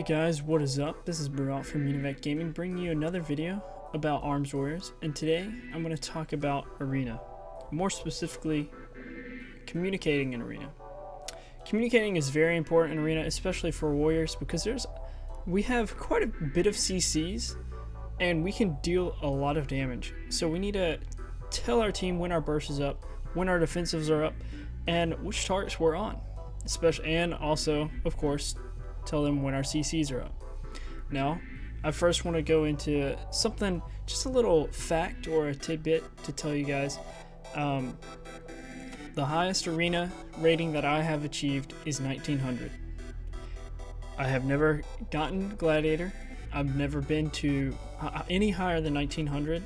Guys, what is up? This is Beralt from Univac Gaming bringing you another video about Arms Warriors, and today I'm going to talk about Arena. More specifically, communicating in Arena. Communicating is very important in Arena, especially for Warriors, because we have quite a bit of CCs and we can deal a lot of damage. So we need to tell our team when our burst is up, when our defensives are up, and which targets we're on. And also, of course, tell them when our CCs are up. Now, I first want to go into something, just a little fact or a tidbit to tell you guys. The highest arena rating that I have achieved is 1900. I have never gotten Gladiator. I've never been to any higher than 1900.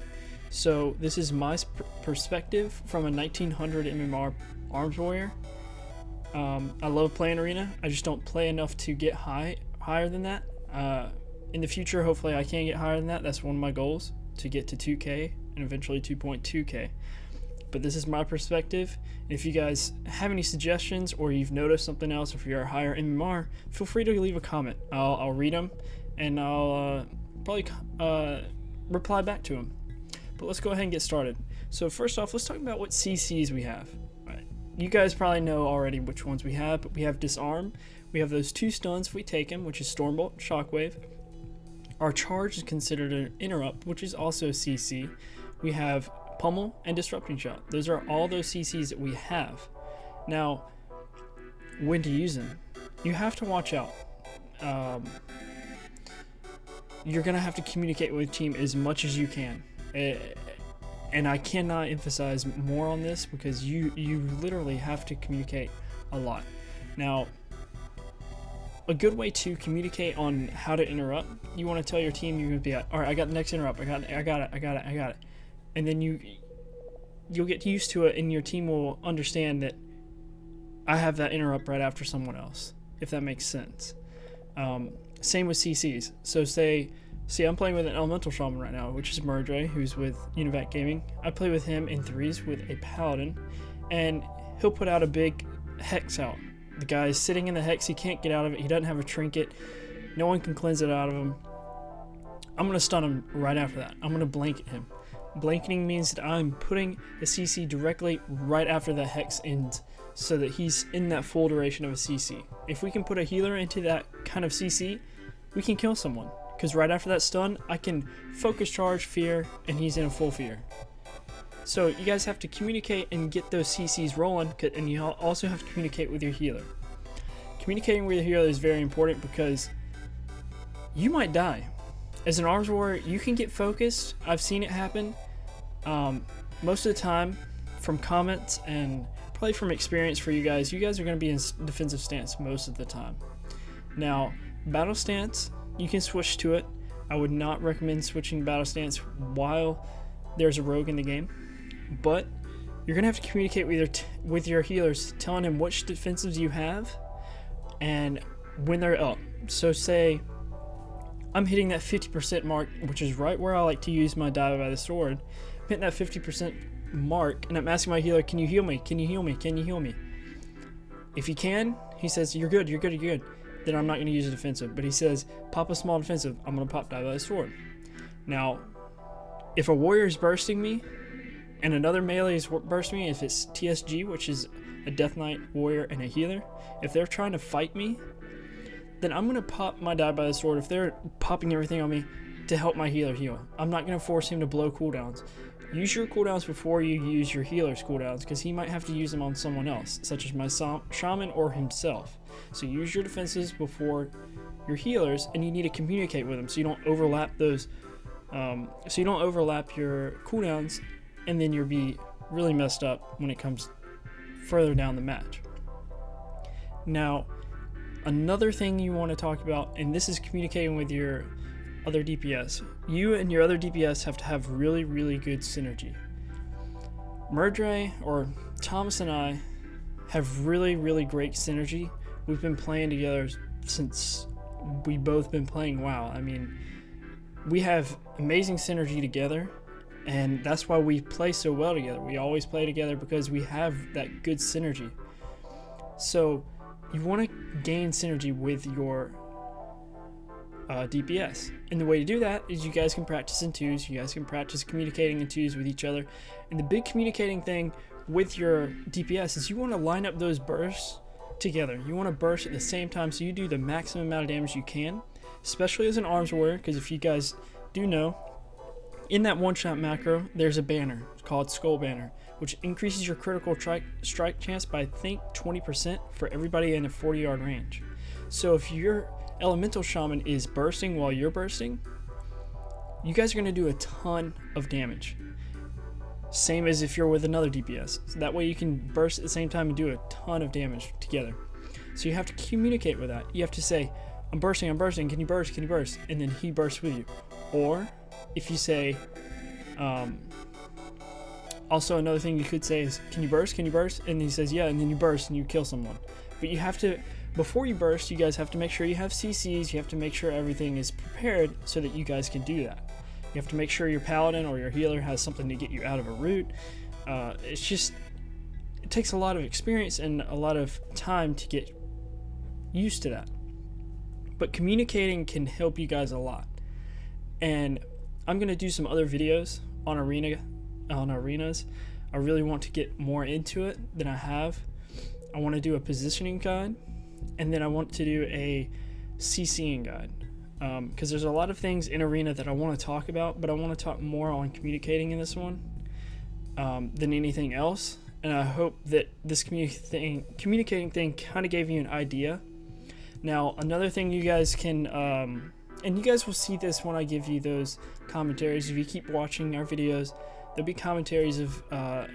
So this is my perspective from a 1900 MMR Arms Warrior. I love playing Arena. I just don't play enough to get higher than that. In the future, hopefully I can get higher than that. That's one of my goals, to get to 2K and eventually 2.2K. But this is my perspective. If you guys have any suggestions or you've noticed something else, if you're a higher MMR, feel free to leave a comment. I'll read them and I'll probably reply back to them. But let's go ahead and get started. So first off, let's talk about what CCs we have. You guys probably know already which ones we have, but we have Disarm. We have those two stuns if we take them, which is Stormbolt, Shockwave. Our charge is considered an interrupt, which is also a CC. We have Pummel and Disrupting Shot. Those are all those CCs that we have. Now, when to use them? You have to watch out. You're going to have to communicate with the team as much as you can. And I cannot emphasize more on this because you literally have to communicate a lot. Now, a good way to communicate on how to interrupt, you want to tell your team, you're going to be like, all right, I got the next interrupt, I got it. And then you'll get used to it and your team will understand that I have that interrupt right after someone else, if that makes sense. Same with CCs. So See, I'm playing with an Elemental Shaman right now, which is Murdray, who's with Univac Gaming. I play with him in threes with a Paladin, and he'll put out a big Hex out. The guy is sitting in the Hex, he can't get out of it, he doesn't have a trinket, no one can cleanse it out of him. I'm going to stun him right after that. I'm going to blanket him. Blanketing means that I'm putting a CC directly right after the Hex ends, so that he's in that full duration of a CC. If we can put a healer into that kind of CC, we can kill someone. Because right after that stun, I can focus charge, fear, and he's in a full fear. So you guys have to communicate and get those CCs rolling, and you also have to communicate with your healer. Communicating with your healer is very important because you might die. As an Arms Warrior, you can get focused. I've seen it happen. Most of the time, from comments and probably from experience for you guys are going to be in defensive stance most of the time. Now, battle stance, you can switch to it. I would not recommend switching battle stance while there's a rogue in the game, but you're gonna have to communicate with your healers, telling them which defensives you have and when they're up. So say I'm hitting that 50% mark, which is right where I like to use my dive by the sword. I'm hitting that 50% mark and I'm asking my healer, can you heal me? Can you heal me? Can you heal me? If he can, he says, you're good. Then I'm not going to use a defensive. But he says, pop a small defensive. I'm going to pop dive by the sword. Now, if a warrior is bursting me, and another melee is bursting me, if it's TSG, which is a Death Knight warrior and a healer, if they're trying to fight me, then I'm going to pop my dive by the sword if they're popping everything on me to help my healer heal. I'm not going to force him to blow cooldowns. Use your cooldowns before you use your healer's cooldowns, because he might have to use them on someone else, such as my shaman or himself. So use your defenses before your healers, and you need to communicate with them so you don't overlap those. So you don't overlap your cooldowns, and then you'll be really messed up when it comes further down the match. Now, another thing you want to talk about, and this is communicating with your other DPS. You and your other DPS have to have really, really good synergy. Murdray, or Thomas, and I have really, really great synergy. We've been playing together since we both been playing WoW. I mean, we have amazing synergy together, and that's why we play so well together. We always play together because we have that good synergy. So you want to gain synergy with your DPS. And the way to do that is you guys can practice in twos, you guys can practice communicating in twos with each other. And the big communicating thing with your DPS is you want to line up those bursts together. You want to burst at the same time so you do the maximum amount of damage you can, especially as an arms warrior, because if you guys do know, in that one-shot macro, there's a banner called Skull Banner, which increases your critical strike chance by, I think, 20% for everybody in a 40-yard range. So if your elemental shaman is bursting while you're bursting, you guys are going to do a ton of damage. Same as if you're with another DPS. So that way you can burst at the same time and do a ton of damage together. So you have to communicate with that. You have to say, I'm bursting, can you burst, and then he bursts with you. Or if you say, also another thing you could say is, can you burst, and he says yeah, and then you burst and you kill someone. But you have to, before you burst, you guys have to make sure you have CCs, you have to make sure everything is prepared so that you guys can do that. You have to make sure your paladin or your healer has something to get you out of a route. It's just, it takes a lot of experience and a lot of time to get used to that. But communicating can help you guys a lot. And I'm going to do some other videos on arenas. I really want to get more into it than I have. I want to do a positioning guide, and then I want to do a CCing guide. Because there's a lot of things in arena that I want to talk about, but I want to talk more on communicating in this one than anything else. And I hope that this communicating thing kind of gave you an idea. Now, another thing you guys can, and you guys will see this when I give you those commentaries. If you keep watching our videos, there'll be commentaries of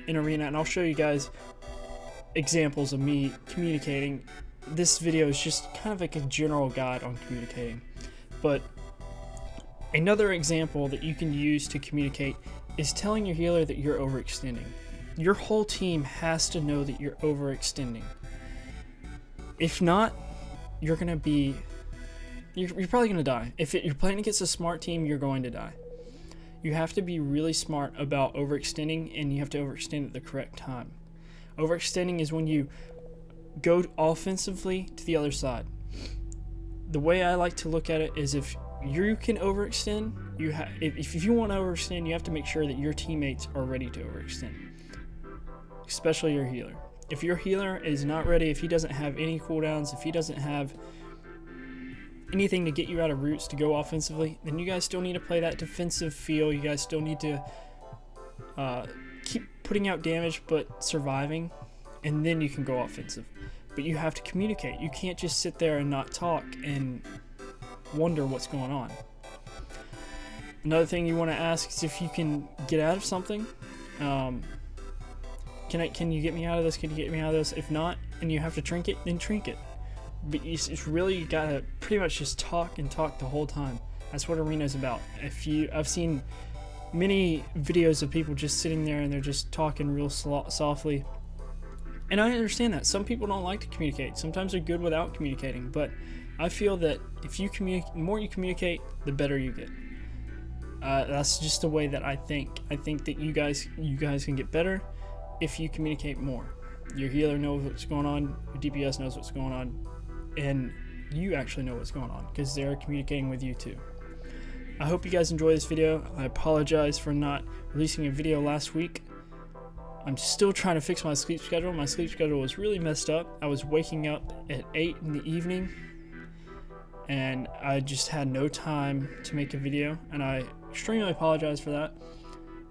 in arena, and I'll show you guys examples of me communicating. This video is just kind of like a general guide on communicating. But another example that you can use to communicate is telling your healer that you're overextending. Your whole team has to know that you're overextending. If not, you're probably going to die. If you're playing against a smart team, you're going to die. You have to be really smart about overextending, and you have to overextend at the correct time. Overextending is when you go offensively to the other side. The way I like to look at it is if you can overextend, if you want to overextend, you have to make sure that your teammates are ready to overextend, especially your healer. If your healer is not ready, if he doesn't have any cooldowns, if he doesn't have anything to get you out of routes to go offensively, then you guys still need to play that defensive feel. You guys still need to keep putting out damage but surviving, and then you can go offensive. But you have to communicate. You can't just sit there and not talk and wonder what's going on. Another thing you want to ask is if you can get out of something. Can you get me out of this? Can you get me out of this? If not, and you have to trinket, then trinket. But it's really, you gotta pretty much just talk and talk the whole time. That's what arena is about. I've seen many videos of people just sitting there and they're just talking real softly. And I understand that. Some people don't like to communicate. Sometimes they're good without communicating. But I feel that if you the more you communicate, the better you get. That's just the way that I think. I think that you guys can get better if you communicate more. Your healer knows what's going on. Your DPS knows what's going on. And you actually know what's going on because they're communicating with you too. I hope you guys enjoy this video. I apologize for not releasing a video last week. I'm still trying to fix my sleep schedule. My sleep schedule was really messed up. I was waking up at 8 in the evening and I just had no time to make a video, and I extremely apologize for that.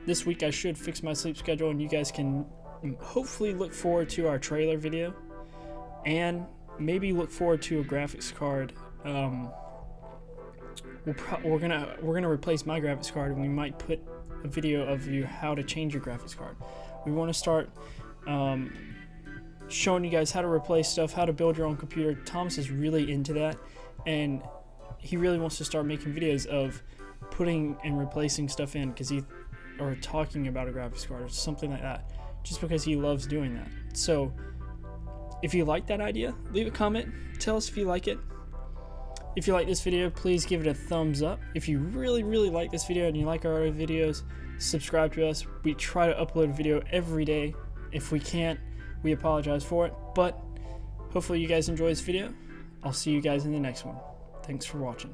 This week I should fix my sleep schedule, and you guys can hopefully look forward to our trailer video and maybe look forward to a graphics card. We're gonna replace my graphics card, and we might put a video of you how to change your graphics card. We want to start showing you guys how to replace stuff, how to build your own computer. Thomas is really into that, and he really wants to start making videos of putting and replacing stuff in or talking about a graphics card or something like that, just because he loves doing that. So if you like that idea, leave a comment, tell us if you like it. If you like this video, please give it a thumbs up. If you really like this video and you like our other videos, subscribe to us. We try to upload a video every day. If we can't, we apologize for it, but hopefully you guys enjoy this video. I'll see you guys in the next one. Thanks for watching.